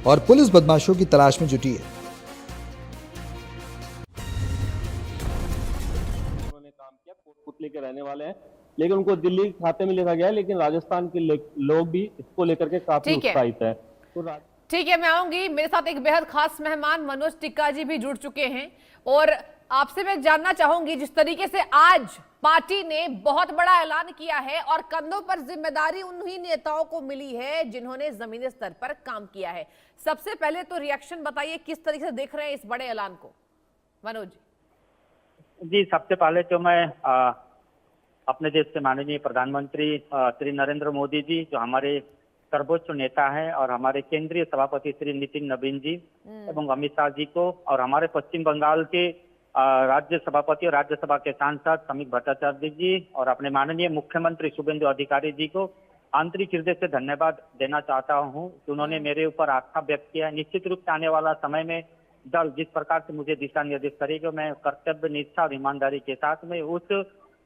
और पुलिस बदमाशों की तलाश में जुटी है। उन्होंने काम किया, कोटपुतली के रहने वाले हैं, लेकिन उनको दिल्ली खाते में लिखा गया है, लेकिन राजस्थान के लोग भी इसको लेकर के काफी ठीक है, उत्साहित है। ठीक है, मैं आऊंगी। मेरे साथ एक बेहद खास मेहमान मनोज टिक्का जी भी जुड़ चुके हैं और आपसे मैं जानना चाहूंगी, जिस तरीके से आज पार्टी ने बहुत बड़ा ऐलान किया है और कंधों पर जिम्मेदारी उन्हीं नेताओं को मिली है जिन्होंने जमीनी स्तर पर काम किया है। सबसे पहले तो रिएक्शन बताइए, किस तरीके से देख रहे हैं इस बड़े ऐलान को, मनोज जी। सबसे पहले तो मैं अपने देश के माननीय प्रधानमंत्री श्री नरेंद्र मोदी जी, जो हमारे सर्वोच्च नेता हैं, और हमारे केंद्रीय सभापति श्री नितिन नवीन जी एवं अमित शाह जी को, और हमारे पश्चिम बंगाल के राज्य सभापति और राज्यसभा के सांसद समीक भट्टाचार्य जी, और अपने माननीय मुख्यमंत्री शुभेंदु अधिकारी जी को आंतरिक हृदय से धन्यवाद देना चाहता हूं कि उन्होंने मेरे ऊपर आस्था व्यक्त किया है। निश्चित रूप से आने वाला समय में दल जिस प्रकार से मुझे दिशा निर्देश करेगा, मैं कर्तव्य निष्ठा और ईमानदारी के साथ में उस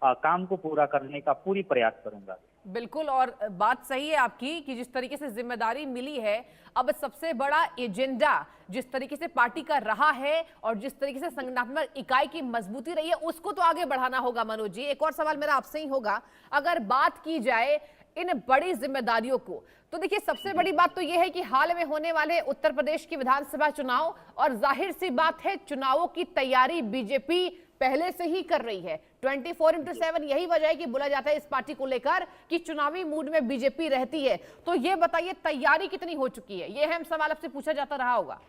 काम को पूरा करने का पूरी प्रयास करूंगा। बिल्कुल, और बात सही है आपकी कि जिस तरीके से जिम्मेदारी मिली है, अब सबसे बड़ा एजेंडा जिस तरीके से पार्टी का रहा है और जिस तरीके से संगठनात्मक इकाई की मजबूती रही है, उसको तो आगे बढ़ाना होगा। मनोज जी, एक और सवाल मेरा आपसे ही होगा, अगर बात की जाए इन बड़ी जिम्मेदारियों को, तो देखिए सबसे बड़ी बात तो यह है कि हाल में होने वाले उत्तर प्रदेश की विधानसभा चुनाव, और जाहिर सी बात है चुनावों की तैयारी बीजेपी पहले से ही कर रही है। 24/7 यही वजह है कि बोला जाता है इस पार्टी को लेकर कि चुनावी मूड में बीजेपी रहती है। तो ये बताइए तैयारी कितनी हो चुकी है, ये अहम सवाल आपसे पूछा जाता रहा होगा।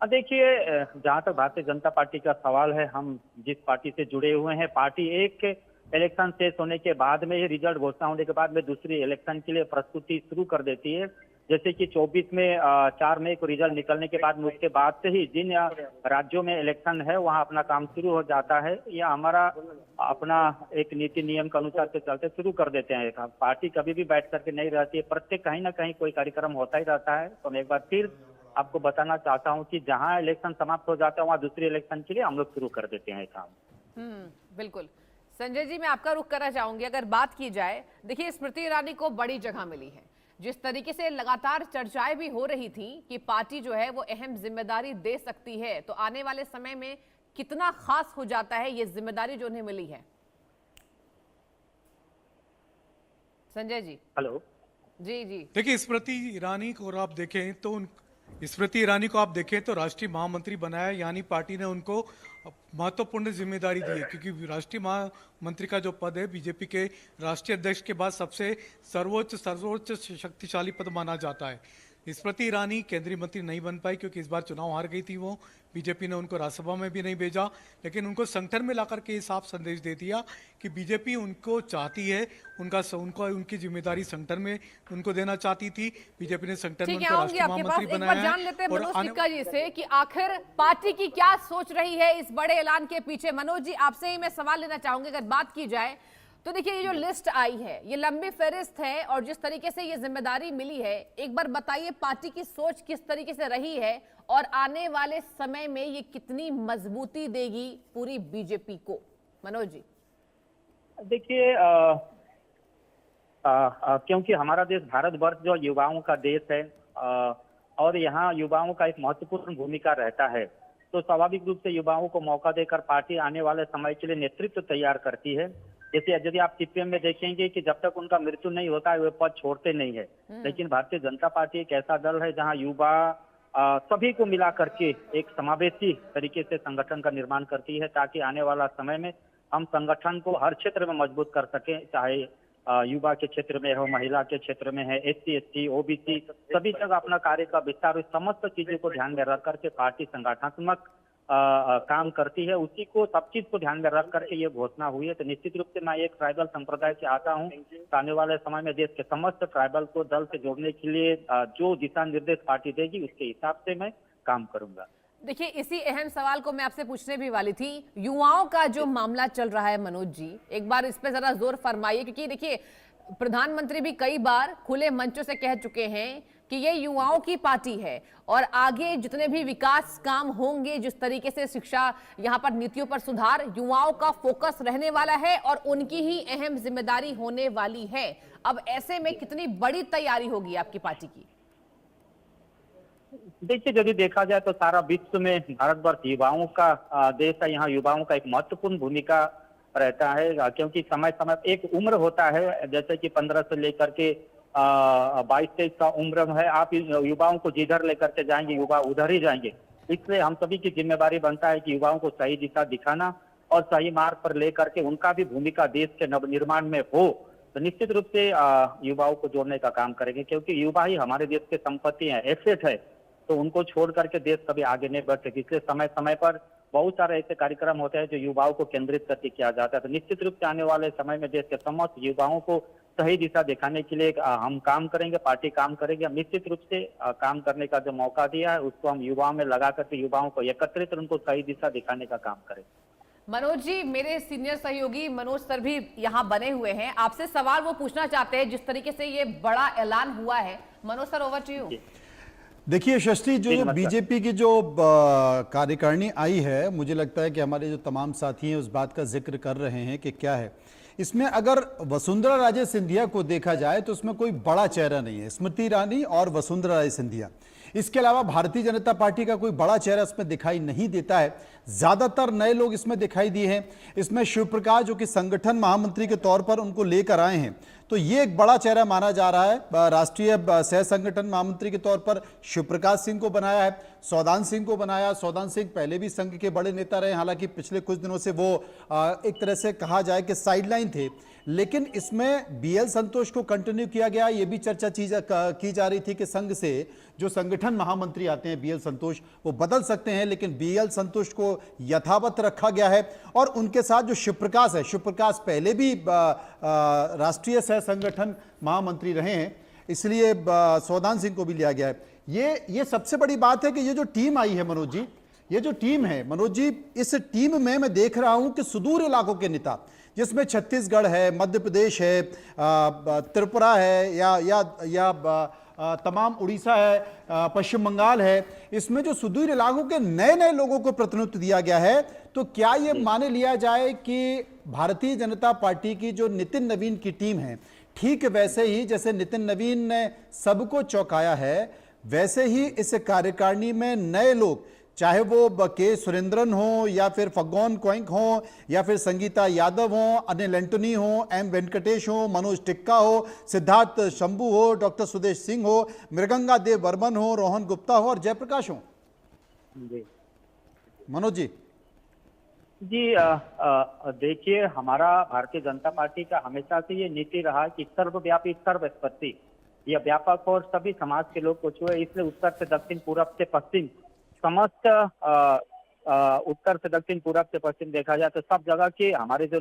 देखिए, जहां तक भारतीय जनता पार्टी का सवाल है, हम जिस पार्टी से जुड़े हुए हैं, पार्टी एक इलेक्शन शेष होने के बाद में ही, रिजल्ट घोषणा होने के बाद में दूसरी इलेक्शन के लिए प्रस्तुति शुरू कर देती है। जैसे कि 24 में 4 मई को रिजल्ट निकलने के बाद में, उसके बाद से ही जिन राज्यों में इलेक्शन है वहां अपना काम शुरू हो जाता है। या हमारा अपना एक नीति नियम के अनुसार से चलते शुरू कर देते हैं। पार्टी कभी भी बैठ करके नहीं रहती है, प्रत्येक कहीं ना कहीं कोई कार्यक्रम होता ही रहता है। तो मैं एक बार फिर आपको बताना चाहता हूँ कि जहाँ इलेक्शन समाप्त हो जाता है वहाँ दूसरी इलेक्शन के लिए हम लोग शुरू कर देते हैं काम। बिल्कुल। संजय जी, मैं आपका रुख करना चाहूंगी। अगर बात की जाए, देखिए स्मृति ईरानी को बड़ी जगह मिली है, जिस तरीके से लगातार चर्चाएं भी हो रही थी कि पार्टी जो है वो अहम जिम्मेदारी दे सकती है, तो आने वाले समय में कितना खास हो जाता है ये जिम्मेदारी जो उन्हें मिली है? संजय जी। हेलो जी जी। देखिए, स्मृति ईरानी को और आप देखें तो राष्ट्रीय महामंत्री बनाया, यानी पार्टी ने उनको महत्वपूर्ण जिम्मेदारी दी है, क्योंकि राष्ट्रीय महामंत्री का जो पद है बीजेपी के राष्ट्रीय अध्यक्ष के बाद सबसे सर्वोच्च शक्तिशाली पद माना जाता है। स्मृति ईरानी केंद्रीय मंत्री नहीं बन पाई क्योंकि इस बार चुनाव हार गई थी वो। बीजेपी ने उनको राज्यसभा में भी नहीं भेजा, लेकिन उनको संगठन में लाकर के साफ संदेश दे दिया कि बीजेपी उनको चाहती है, उनकी जिम्मेदारी संगठन में उनको देना चाहती थी। बीजेपी ने संगठन में उनको राष्ट्रीय महामंत्री बनाया है। जान लेते हैं मनोज टिक्का जी से कि आखिर पार्टी की क्या सोच रही है इस बड़े ऐलान के पीछे। मनोज जी, आपसे ही मैं सवाल लेना चाहूंगी। अगर बात की जाए तो देखिए, ये जो लिस्ट आई है ये लंबी फहरिस्त है, और जिस तरीके से ये जिम्मेदारी मिली है, एक बार बताइए पार्टी की सोच किस तरीके से रही है और आने वाले समय में ये कितनी मजबूती देगी पूरी बीजेपी को। मनोज जी। देखिए, क्योंकि हमारा देश भारतवर्ष जो युवाओं का देश है, और यहाँ युवाओं का एक महत्वपूर्ण भूमिका रहता है, तो स्वाभाविक रूप से युवाओं को मौका देकर पार्टी आने वाले समय के लिए नेतृत्व तैयार करती है। जैसे यदि आप सीपीएम में देखेंगे कि जब तक उनका मृत्यु नहीं होता है वे पद छोड़ते नहीं है, लेकिन भारतीय जनता पार्टी एक ऐसा दल है जहां युवा सभी को मिला करके एक समावेशी तरीके से संगठन का निर्माण करती है, ताकि आने वाला समय में हम संगठन को हर क्षेत्र में मजबूत कर सकें, चाहे युवा के क्षेत्र में हो, महिला के क्षेत्र में है, SC ST OBC, सभी जगह अपना कार्य का विस्तार, समस्त चीजों को ध्यान में रख करके पार्टी संगठनात्मक काम करती है। उसी को सब चीज को ध्यान में रख करके ये घोषणा हुई है। तो निश्चित रूप से मैं एक ट्राइबल संप्रदाय से आता हूँ, आने वाले समय में देश के समस्त ट्राइबल को दल से जोड़ने के लिए जो दिशा निर्देश पार्टी देगी उसके हिसाब से मैं काम करूंगा। देखिए, इसी अहम सवाल को मैं आपसे पूछने भी वाली थी। युवाओं का जो मामला चल रहा है मनोज जी, एक बार इस पे जरा जोर फरमाइए, क्योंकि देखिए प्रधानमंत्री भी कई बार खुले मंचों से कह चुके हैं कि ये युवाओं की पार्टी है, और आगे जितने भी विकास काम होंगे, जिस तरीके से शिक्षा, यहाँ पर नीतियों पर सुधार, युवाओं का फोकस रहने वाला है और उनकी ही अहम जिम्मेदारी होने वाली है। अब ऐसे में कितनी बड़ी तैयारी होगी आपकी पार्टी की? देखिए, यदि देखा जाए तो सारा विश्व में भारतवर्ष युवाओं का देश है। यहाँ युवाओं का एक महत्वपूर्ण भूमिका रहता है, क्योंकि समय समय एक उम्र होता है, जैसे कि 15 से लेकर के 22-23 का उम्र है। आप युवाओं को जिधर लेकर के जाएंगे, युवा उधर ही जाएंगे। इसलिए हम सभी की जिम्मेदारी बनता है कि युवाओं को सही दिशा दिखाना और सही मार्ग पर लेकर के उनका भी भूमिका देश के नवनिर्माण में हो। तो निश्चित रूप से युवाओं को जोड़ने का काम करेंगे, क्योंकि युवा ही हमारे देश की संपत्ति है, एसेट है। तो उनको छोड़ करके देश कभी आगे नहीं बढ़ सके। इसलिए समय समय पर बहुत सारे ऐसे कार्यक्रम होते हैं जो युवाओं को केंद्रित करके किया जाता है। तो निश्चित रूप से आने वाले समय में देश के समस्त युवाओं को सही दिशा दिखाने के लिए हम काम करेंगे, पार्टी काम करेगी। हम निश्चित रूप से काम करने का जो मौका दिया है उसको हम युवाओं में लगा करके युवाओं को एकत्रित और उनको सही दिशा दिखाने का काम करें। मनोज जी, मेरे सीनियर सहयोगी मनोज सर भी यहाँ बने हुए हैं, आपसे सवाल वो पूछना चाहते हैं जिस तरीके से ये बड़ा ऐलान हुआ है। Manoj sir, over to you. देखिए शशि, जो बीजेपी की जो कार्यकारिणी आई है, मुझे लगता है कि हमारे जो तमाम साथी हैं उस बात का जिक्र कर रहे हैं कि क्या है इसमें। अगर वसुंधरा राजे सिंधिया को देखा जाए तो उसमें कोई बड़ा चेहरा नहीं है, स्मृति ईरानी और वसुंधरा राजे सिंधिया। इसके अलावा भारतीय जनता पार्टी का कोई बड़ा चेहरा इसमें दिखाई नहीं देता है। ज्यादातर नए लोग इसमें दिखाई दिए हैं। इसमें शिव प्रकाश, जो कि संगठन महामंत्री के तौर पर उनको लेकर आए हैं, तो ये एक बड़ा चेहरा माना जा रहा है। राष्ट्रीय सह संगठन महामंत्री के तौर पर शिव प्रकाश सिंह को बनाया है, सौदान सिंह को बनाया। सौदान सिंह पहले भी संघ के बड़े नेता रहे, हालांकि पिछले कुछ दिनों से वो एक तरह से कहा जाए कि साइडलाइन थे। लेकिन इसमें बीएल संतोष को कंटिन्यू किया गया। ये भी चर्चा की जा रही थी कि संघ से जो संगठन महामंत्री आते हैं बीएल संतोष, वो बदल सकते हैं, लेकिन बीएल संतोष को यथावत रखा गया है। और उनके साथ जो शिव प्रकाश है, शिव प्रकाश पहले भी राष्ट्रीय सह संगठन महामंत्री रहे हैं, इसलिए सौदान सिंह को भी लिया गया है। ये सबसे बड़ी बात है कि ये जो टीम आई है मनोज जी, ये जो टीम है मनोज जी, इस टीम में मैं देख रहा हूं कि सुदूर इलाकों के नेता, जिसमें छत्तीसगढ़ है, मध्य प्रदेश है, त्रिपुरा है, या तमाम उड़ीसा है, पश्चिम बंगाल है, इसमें जो सुदूर इलाकों के नए नए लोगों को प्रतिनिधित्व दिया गया है। तो क्या ये मान लिया जाए कि भारतीय जनता पार्टी की जो नितिन नवीन की टीम है, ठीक वैसे ही जैसे नितिन नवीन ने सबको चौंकाया है, वैसे ही इस कार्यकारिणी में नए लोग, चाहे वो के सुरेंद्रन हो या फिर फग्गोन कोइंक हो या फिर संगीता यादव हो, अनिल एंटनी हो, एम वेंकटेश हो, मनोज टिक्का हो, सिद्धार्थ शंभू हो, डॉक्टर सुदेश सिंह हो, मृगंगा देव बर्मन हो, रोहन गुप्ता हो और जयप्रकाश हो। मनोज जी। देखिए, हमारा भारतीय जनता पार्टी का हमेशा से ये नीति रहा कि सर्वव्यापी सर्वस्पति, यह व्यापक और सभी समाज के लोग को छुए। इसलिए उत्तर से दक्षिण, पूरब से पश्चिम, समस्त उत्तर से दक्षिण, पूरब से पश्चिम देखा जाए तो सब जगह के हमारे जो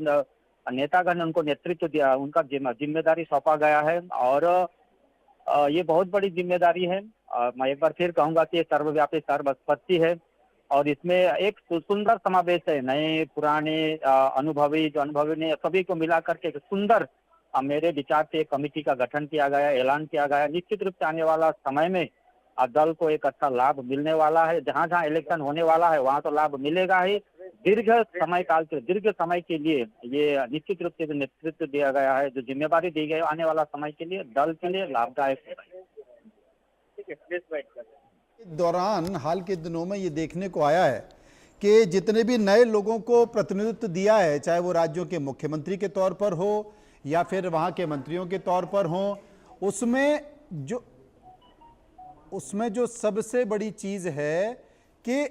नेतागण उनको नेतृत्व दिया, उनका जिम्मेदारी सौंपा गया है। और ये बहुत बड़ी जिम्मेदारी है। मैं एक बार फिर कहूंगा कि ये सर्वव्यापी सर्वस्पति है और इसमें एक सुंदर समावेश है, नए पुराने अनुभवी, जो अनुभवी ने सभी को मिला करके एक सुंदर, मेरे विचार से एक कमेटी का गठन किया गया, ऐलान किया गया। निश्चित रूप से आने वाला समय में दल को एक अच्छा लाभ मिलने वाला है। जहां जहां इलेक्शन होने वाला है वहां तो लाभ मिलेगा ही। दीर्घ समय के लिए ये निश्चित रूप से जो नेतृत्व दिया गया है, जो जिम्मेदारी दी गई है, आने वाला समय के लिए दल के लिए लाभदायक दौरान हाल के दिनों में ये देखने को आया है कि जितने भी नए लोगों को प्रतिनिधित्व दिया है, चाहे वो राज्यों के मुख्यमंत्री के तौर पर हो या फिर वहां के मंत्रियों के तौर पर हो, उसमें जो सबसे बड़ी चीज है कि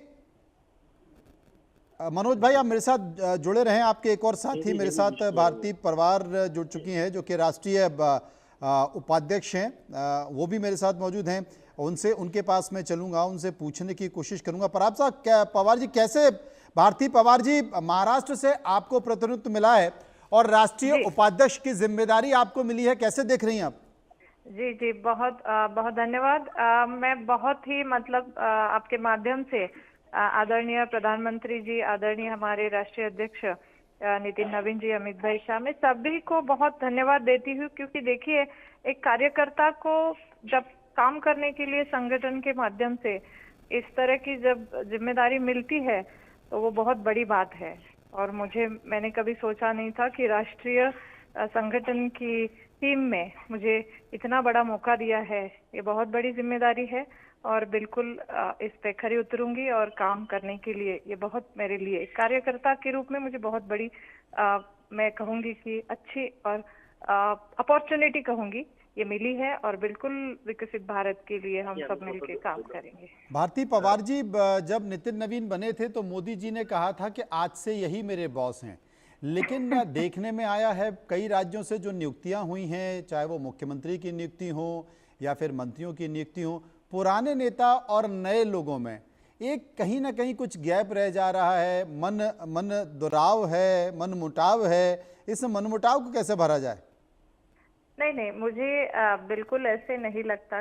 मनोज भाई, आप मेरे साथ जुड़े रहें। आपके एक और साथी मेरे साथ भारती पवार जुड़ चुकी हैं, जो कि राष्ट्रीय उपाध्यक्ष हैं, वो भी मेरे साथ मौजूद हैं। उनके पास मैं चलूंगा, उनसे पूछने की कोशिश करूंगा। पर आप साहब, पवार जी, कैसे, भारती पवार जी, महाराष्ट्र से आपको प्रतिनिधित्व मिला है और राष्ट्रीय उपाध्यक्ष की जिम्मेदारी आपको मिली है, कैसे देख रही हैं आप? जी, बहुत बहुत धन्यवाद। मैं बहुत ही आपके माध्यम से आदरणीय प्रधानमंत्री जी, आदरणीय हमारे राष्ट्रीय अध्यक्ष नितिन नवीन जी, अमित भाई शाह, मैं सभी को बहुत धन्यवाद देती हूँ। क्योंकि देखिए, एक कार्यकर्ता को जब काम करने के लिए संगठन के माध्यम से इस तरह की जब जिम्मेदारी मिलती है तो वो बहुत बड़ी बात है। और मैंने कभी सोचा नहीं था कि राष्ट्रीय संगठन की टीम में मुझे इतना बड़ा मौका दिया है, ये बहुत बड़ी जिम्मेदारी है और बिल्कुल इस पे खरी उतरूंगी और काम करने के लिए ये बहुत मेरे लिए एक कार्यकर्ता के रूप में मुझे बहुत बड़ी मैं कहूंगी कि अच्छी और अपॉर्चुनिटी कहूंगी ये मिली है और बिल्कुल विकसित भारत के लिए हम सब मिलकर काम करेंगे। भारती पवार जी, जब नितिन नवीन बने थे तो मोदी जी ने कहा था कि आज से यही मेरे बॉस हैं, लेकिन देखने में आया है कई राज्यों से जो नियुक्तियां हुई हैं, चाहे वो मुख्यमंत्री की नियुक्ति हो या फिर मंत्रियों की नियुक्ति हो, पुराने नेता और नए लोगों में एक कहीं ना कहीं कुछ गैप रह जा रहा है, मन दुराव है, मन मुटाव है। इस मनमुटाव को कैसे भरा जाए? नहीं, मुझे बिल्कुल ऐसे नहीं लगता